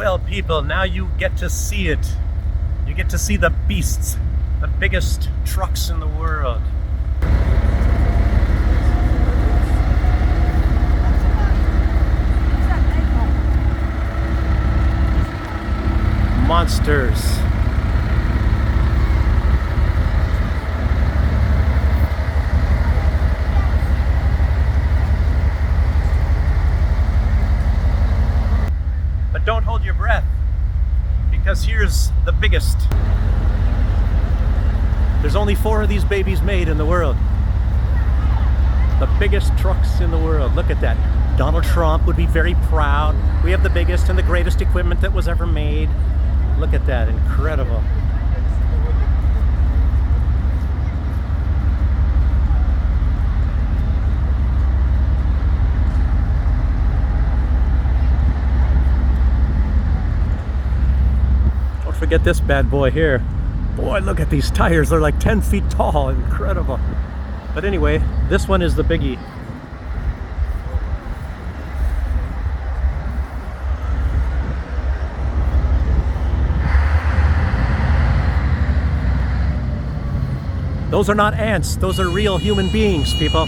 Well, people, now you get to see it. You get to see the beasts, the biggest trucks in the world. Monsters. But don't hold your breath, because here's the biggest. There's only 4 of these babies made in the world. The biggest trucks in the world. Look at that. Donald Trump would be very proud. We have the biggest and the greatest equipment that was ever made. Look at that, incredible. Don't forget this bad boy here. Boy, look at these tires. They're like 10 feet tall. Incredible. But anyway, this one is the biggie. Those are not ants. Those are real human beings, people.